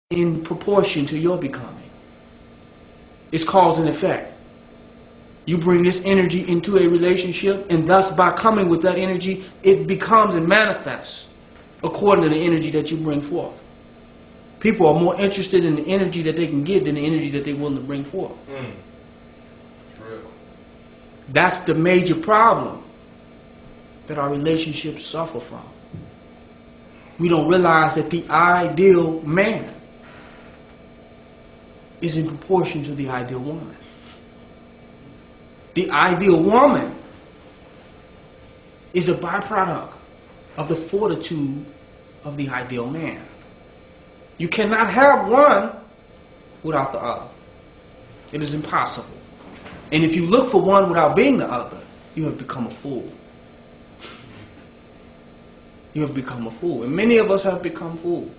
in proportion to your becoming. It's cause and effect. You bring this energy into a relationship, and thus by coming with that energy, it becomes and manifests according to the energy that you bring forth. People are more interested in the energy that they can get than the energy that they're willing to bring forth. That's the major problem that our relationships suffer from. We don't realize that the ideal man is in proportion to the ideal woman. The ideal woman is a byproduct of the fortitude of the ideal man. You cannot have one without the other. It is impossible. And if you look for one without being the other, you have become a fool. You have become a fool. And many of us have become fools.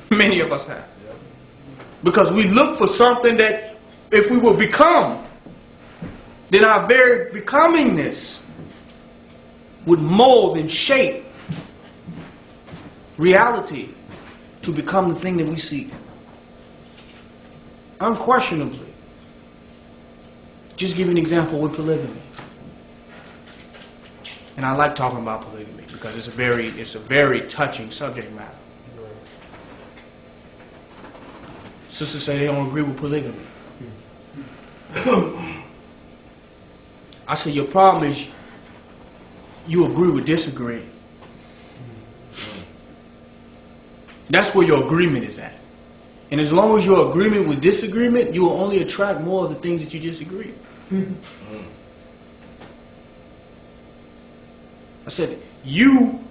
Many of us have. Because we look for something that if we will become, then our very becomingness would mold and shape reality to become the thing that we seek. Unquestionably. Just give you an example with polygamy. And I like talking about polygamy because it's a very touching subject matter. Sisters say they don't agree with polygamy. I say your problem is you agree with disagree. That's where your agreement is at. And as long as your agreement with disagreement, you will only attract more of the things that you disagree. I said, you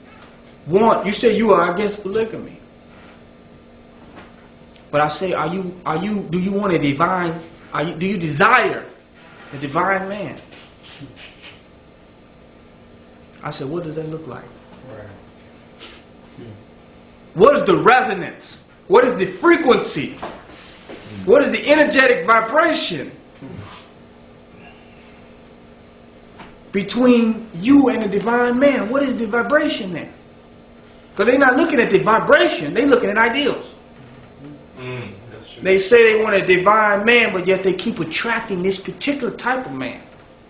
say you are against polygamy. But I say, do you want a divine, do you desire a divine man? I said, what does that look like? What is the resonance? What is the frequency? What is the energetic vibration between you and a divine man? What is the vibration there? Because they're not looking at the vibration, they're looking at ideals. They say they want a divine man, but yet they keep attracting this particular type of man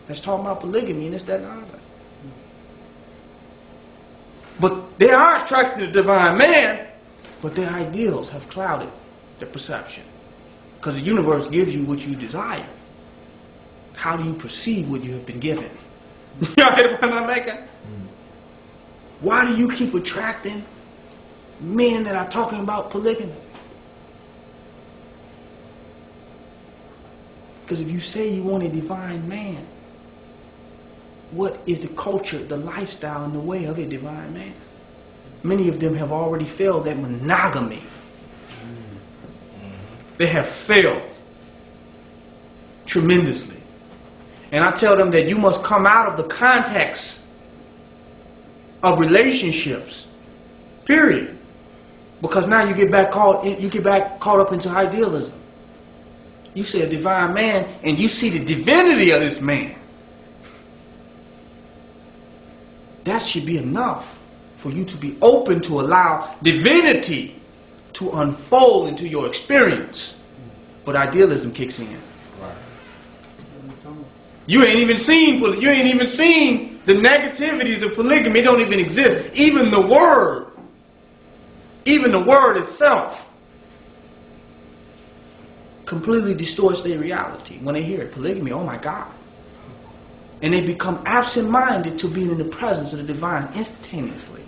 that's talking about polygamy and this, that, and the other. But they are attracted to the divine man, but their ideals have clouded their perception. Because the universe gives you what you desire. How do you perceive what you have been given? Y'all hear the point I'm making? Why do you keep attracting men that are talking about polygamy? Because if you say you want a divine man, what is the culture, the lifestyle, and the way of a divine man? Many of them have already failed at monogamy. They have failed tremendously. And I tell them that you must come out of the context of relationships, period. Because now you get back caught up into idealism. You say a divine man, and you see the divinity of this man. That should be enough for you to be open to allow divinity to unfold into your experience. But idealism kicks in. Right. You ain't even seen the negativities of polygamy. It don't even exist. Even the word itself completely distorts their reality when they hear it. Polygamy, oh my God. And they become absent-minded to being in the presence of the divine instantaneously.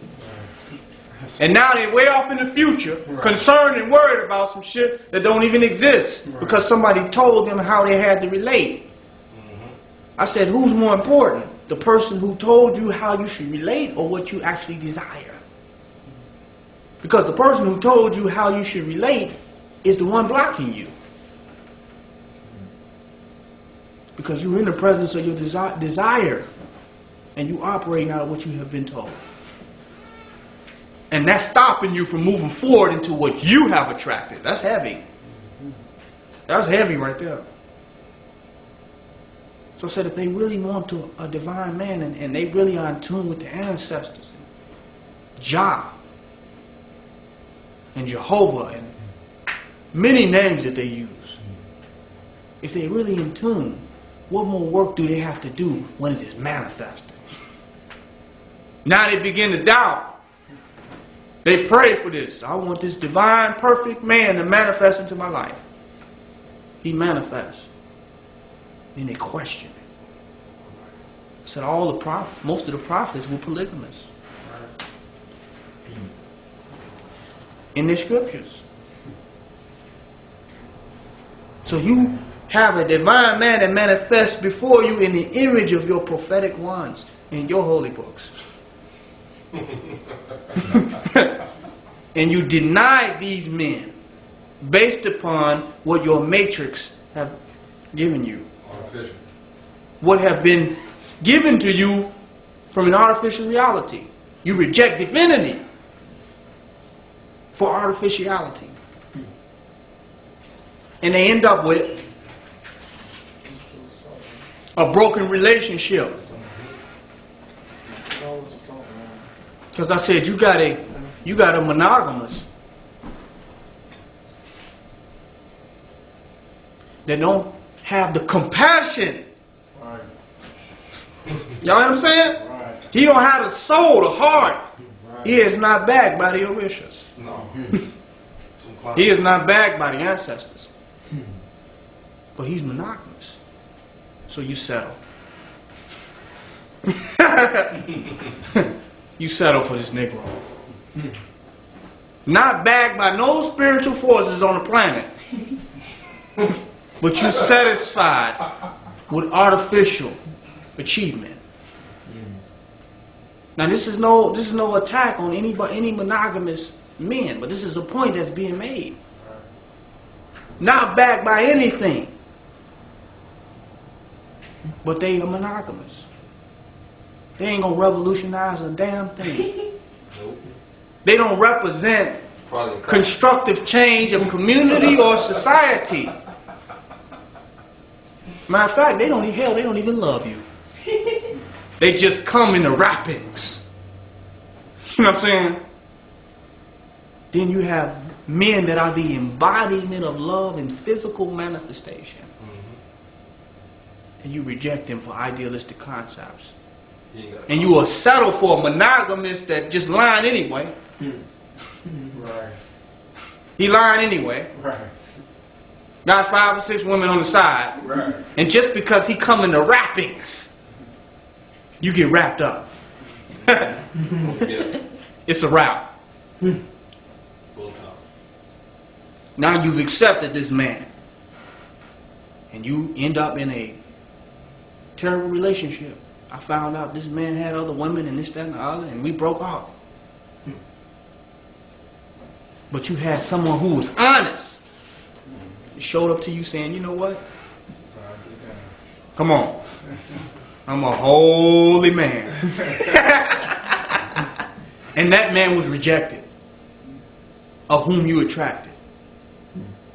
And now they're way off in the future, concerned and worried about some shit that don't even exist because somebody told them how they had to relate. I said, who's more important? The person who told you how you should relate or what you actually desire? Because the person who told you how you should relate is the one blocking you. Because you're in the presence of your desire and you operating out of what you have been told. And that's stopping you from moving forward into what you have attracted. That's heavy. That's heavy right there. So I said if they really want a divine man and they really are in tune with their ancestors, Jah, and Jehovah and many names that they use, if they're really in tune, what more work do they have to do when it is manifested? Now they begin to doubt. They pray for this. I want this divine, perfect man to manifest into my life. He manifests. Then they question it. I said most of the prophets were polygamous. In their scriptures. So you have a divine man that manifests before you in the image of your prophetic ones in your holy books. And you deny these men based upon what your matrix have given you. Artificial. What have been given to you from an artificial reality. You reject divinity for artificiality. And they end up with a broken relationship. Because I said you got a monogamous that don't have the compassion. Right. Y'all know what I'm saying? Right. He don't have the soul, the heart. Right. He is not backed by the Orishas. No. He is not backed by the ancestors. But he's monogamous. So you settle. You settle for this Negro. Not backed by no spiritual forces on the planet. But you're satisfied with artificial achievement. Now this is no attack on any monogamous men, but this is a point that's being made. Not backed by anything. But they are monogamous. They ain't gonna revolutionize a damn thing. They don't represent constructive change of community or society. Matter of fact, they don't even love you. They just come in the wrappings. You know what I'm saying? Then you have men that are the embodiment of love in physical manifestation. And you reject them for idealistic concepts. And you will settle for a monogamous that just lying anyway. Right. He lying anyway. Right. Got 5 or 6 women on the side. Right. And just because he come in the wrappings, you get wrapped up. It's a wrap. Now you've accepted this man. And you end up in a terrible relationship. I found out this man had other women and this, that, and the other, and we broke off. But you had someone who was honest. He showed up to you saying, you know what? Come on. I'm a holy man. And that man was rejected, of whom you attracted.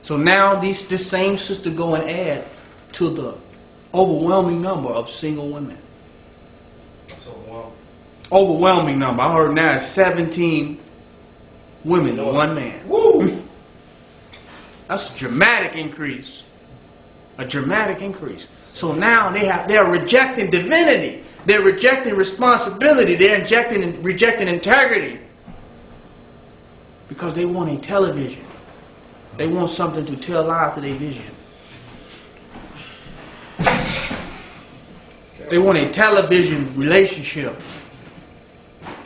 So now this same sister go and add to the overwhelming number of single women. Overwhelming number. I heard now it's 17 women to one man. Woo! That's a dramatic increase. A dramatic increase. So now they're rejecting divinity. They're rejecting responsibility. They're rejecting integrity. Because they want a television. They want something to tell life to their vision. They want a television relationship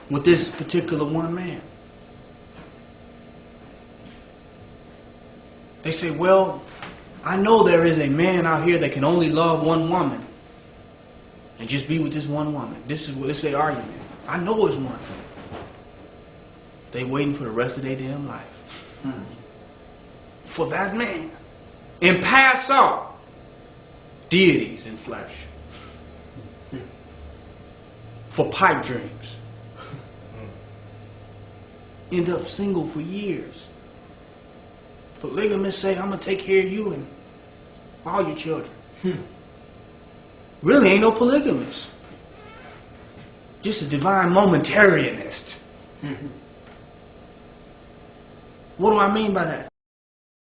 with this particular one man. They say, well, I know there is a man out here that can only love one woman and just be with this one woman. This is their argument. I know it's one. They waiting for the rest of their damn life. For that man. And pass out deities in flesh. For pipe dreams. End up single for years. Polygamists say, I'm going to take care of you and all your children. Really ain't no polygamist. Just a divine momentarianist. What do I mean by that?